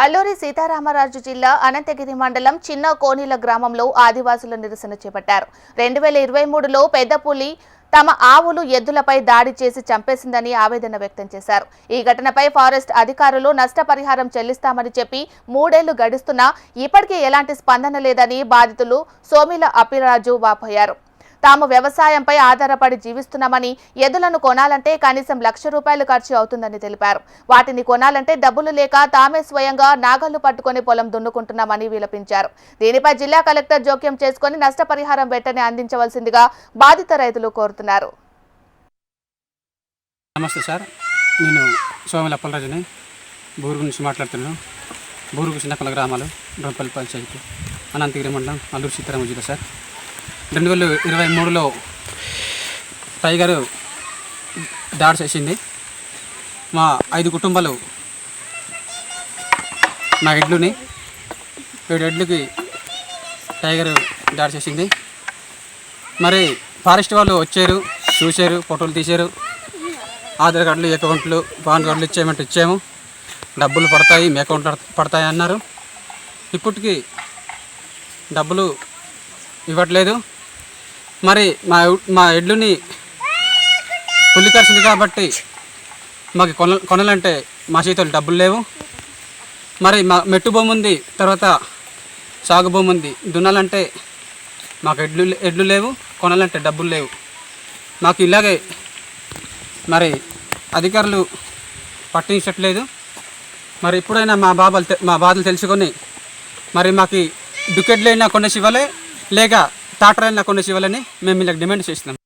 అల్లూరి సీతారామరాజు జిల్లా అనంతగిరి మండలం చిన్న కోనిల గ్రామంలో ఆదివాసుల నిరసన చేపట్టారు. 2023లో పెద్దపులి తమ ఆవులు ఎద్దులపై దాడి చేసి చంపేసిందని ఆవేదన వ్యక్తం చేశారు. ఈ ఘటనపై ఫారెస్ట్ అధికారులు నష్టపరిహారం చెల్లిస్తామని చెప్పి 3 ఏళ్లు గడుస్తున్నా ఇప్పటికీ ఎలాంటి స్పందన లేదని బాధితులు సోమిల అప్పిరాజు వాపోయారు. తాము వ్యవసాయంపై ఆధారపడి జీవిస్తున్నామని, ఎద్దులను కొనాలంటే కనీసం ₹1,00,000 ఖర్చు అవుతుందని తెలిపారు. వాటిని కొనాలంటే డబ్బులు లేక తామే స్వయంగా నాగళ్లు పట్టుకుని పొలం దున్నుకుంటున్నామని విలపించారు. దీనిపై జిల్లా కలెక్టర్ జోక్యం చేసుకుని నష్టపరిహారం వెంటనే అందించవలసిందిగా బాధిత రైతులు కోరుతున్నారు. నమస్తే సార్, నేను సోమిల అప్పలరాజుని బూరుగు నుంచి మాట్లాడుతున్నాను. బూరుగు చిన్నపల్ల గ్రామాలు డొంపల్లి పంచాయతీ అనంతగిరి మండలం అల్లూరి సీతారామ జిల్లా సార్. 2023లో టైగర్ దాడి చేసింది. మా 5 కుటుంబాలు మా ఎడ్లుని 7 ఎడ్లకి టైగర్ దాడి చేసింది. మరి ఫారెస్ట్ వాళ్ళు వచ్చారు, చూశారు, ఫోటోలు తీశారు, ఆధార్ కార్డులు, అకౌంట్లు, పాన్ కార్డులు ఇచ్చేయమంటే ఇచ్చాము. డబ్బులు పడతాయి, మీ అకౌంట్ పడతాయి అన్నారు. ఇప్పటికి డబ్బులు ఇవ్వట్లేదు. మరి మా ఎడ్లుని పులి కరిచింది కాబట్టి మాకు కొనాలంటే మా చేతులు డబ్బులు లేవు. మరి మా మెట్టు భూమి ఉంది, తర్వాత సాగు భూమి ఉంది. దున్నాలంటే మాకు ఎడ్లు లేవు, కొనాలంటే డబ్బులు లేవు. మాకు ఇలాగే మరి అధికారులు పట్టించట్లేదు. మరి ఇప్పుడైనా మా బాధలు తెలుసుకొని మరి మాకు డుకెట్లైనా కొనేసి ఇవ్వాలి, లేక టాటర్ అయినా కొనేసి ఇవ్వాలని మేము ఇలా డిమాండ్ చేస్తున్నాం.